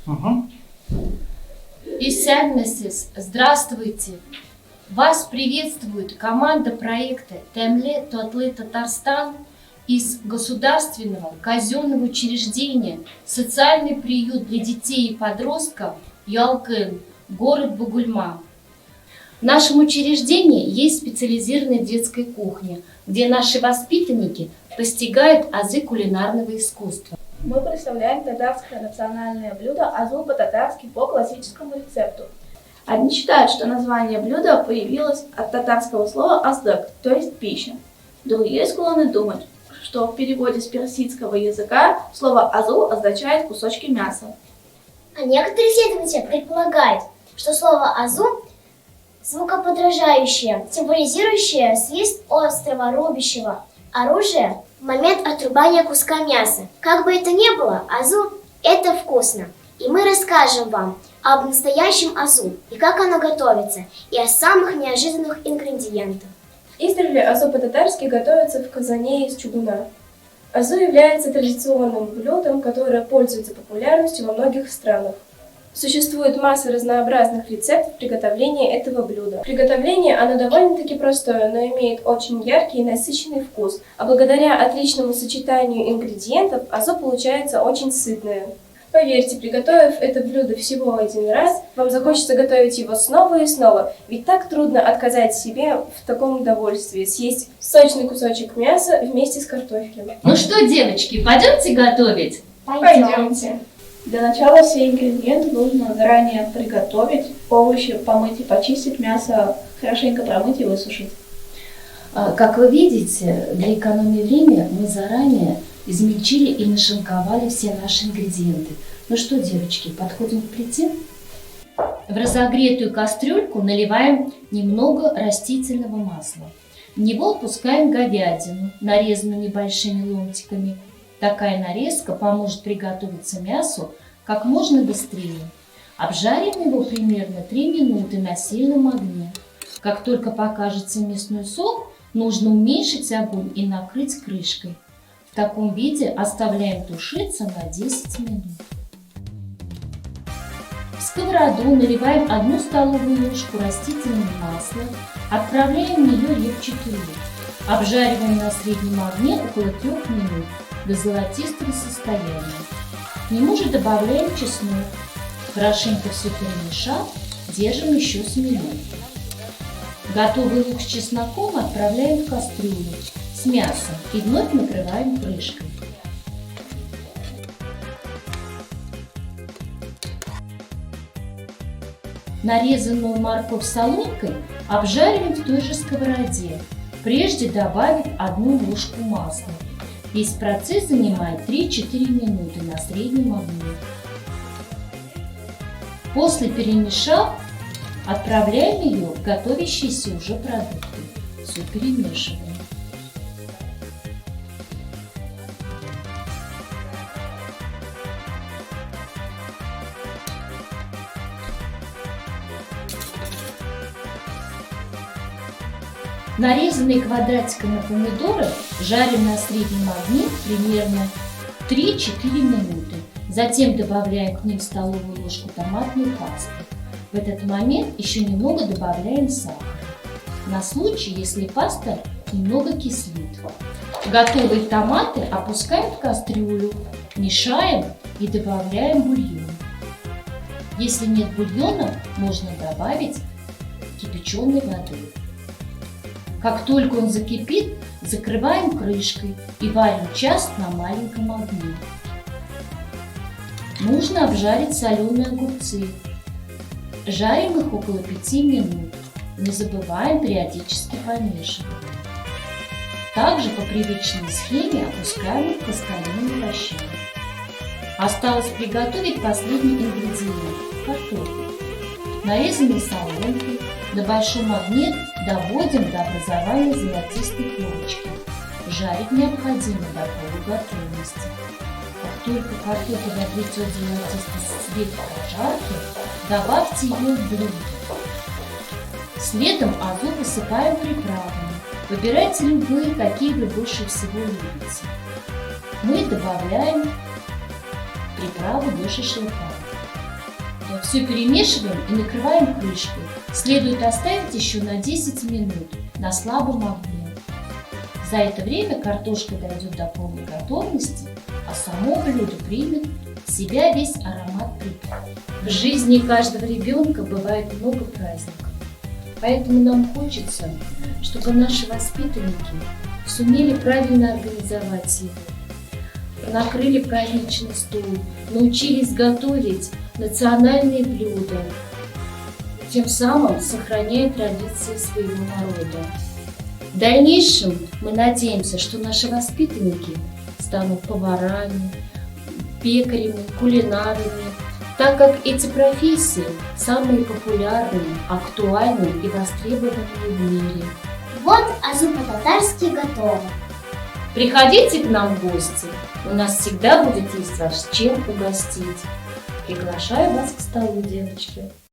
Угу. Исянмесис, здравствуйте! Вас приветствует команда проекта «Темле Тотлы Татарстан» из государственного казенного учреждения «Социальный приют для детей и подростков» Ялкын, город Бугульма. В нашем учреждении есть специализированная детская кухня, где наши воспитанники постигают азы кулинарного искусства. Мы представляем татарское национальное блюдо азу по-татарски по классическому рецепту. Одни считают, что название блюда появилось от татарского слова аздак, то есть пища. Другие склонны думать, что в переводе с персидского языка слово азу означает кусочки мяса. А некоторые исследователи предполагают, что слово азу звукоподражающее, символизирующее свист острого рубящего оружия в момент отрубания куска мяса. Как бы это ни было, азу – это вкусно. И мы расскажем вам об настоящем азу, и как оно готовится, и о самых неожиданных ингредиентах. Издревле азу по-татарски готовится в казане из чугуна. Азу является традиционным блюдом, которое пользуется популярностью во многих странах. Существует масса разнообразных рецептов приготовления этого блюда. Приготовление оно довольно-таки простое, но имеет очень яркий и насыщенный вкус, а благодаря отличному сочетанию ингредиентов азу получается очень сытное. Поверьте, приготовив это блюдо всего один раз, вам захочется готовить его снова и снова, ведь так трудно отказать себе в таком удовольствии съесть сочный кусочек мяса вместе с картофелем. Ну что, девочки, пойдемте готовить? Пойдемте. Для начала все ингредиенты нужно заранее приготовить, овощи помыть и почистить, мясо хорошенько промыть и высушить. Как вы видите, для экономии времени мы заранее измельчили и нашинковали все наши ингредиенты. Ну что, девочки, подходим к плите? В разогретую кастрюльку наливаем немного растительного масла. В него опускаем говядину, нарезанную небольшими ломтиками. Такая нарезка поможет приготовиться мясу как можно быстрее. Обжарим его примерно 3 минуты на сильном огне. Как только покажется мясной сок, нужно уменьшить огонь и накрыть крышкой. В таком виде оставляем тушиться на 10 минут. В сковороду наливаем 1 столовую ложку растительного масла, отправляем в нее репчатый лук. Обжариваем на среднем огне около 3 минут до золотистого состояния. К нему же добавляем чеснок. Хорошенько все перемешав, держим еще с минут. Готовый лук с чесноком отправляем в кастрюлю с мясом и вновь накрываем крышкой. Нарезанную морковь соломкой обжариваем в той же сковороде, прежде добавив 1 ложку масла. Весь процесс занимает 3-4 минуты на среднем огне. После перемешав, отправляем ее в готовящиеся уже продукты. Все перемешиваем. Нарезанные квадратиками помидоры жарим на среднем огне примерно 3-4 минуты. Затем добавляем к ним столовую ложку томатной пасты. В этот момент еще немного добавляем сахар, на случай, если паста немного кислит. Готовые томаты опускаем в кастрюлю, мешаем и добавляем бульон. Если нет бульона, можно добавить кипяченой воды. Как только он закипит, закрываем крышкой и варим час на маленьком огне. Нужно обжарить соленые огурцы. Жарим их около 5 минут. Не забываем периодически помешивать. Также по привычной схеме опускаем их в каскадные овощи. Осталось приготовить последний ингредиент – картофель. Нарезанный соломкой на большом огне доводим до образования золотистой корочки. Жарить необходимо до полуготовности. Как только картофель обретет золотистый цвет прожарки, добавьте ее в блюдо. Следом азу посыпаем приправами. Выбирайте любые, какие вы больше всего любите. Мы добавляем приправы для шашлыка. Все перемешиваем и накрываем крышкой. Следует оставить еще на 10 минут на слабом огне. За это время картошка дойдет до полной готовности, а само блюдо примет в себя весь аромат приправ. В жизни каждого ребенка бывает много праздников. Поэтому нам хочется, чтобы наши воспитанники сумели правильно организовать его, накрыли праздничный стол, научились готовить национальные блюда, тем самым сохраняя традиции своего народа. В дальнейшем мы надеемся, что наши воспитанники станут поварами, пекарями, кулинарами, так как эти профессии самые популярные, актуальные и востребованные в мире. Вот азу по-татарски готово. Приходите к нам в гости, у нас всегда будет есть вас чем угостить. Приглашаю вас к столу, девочки.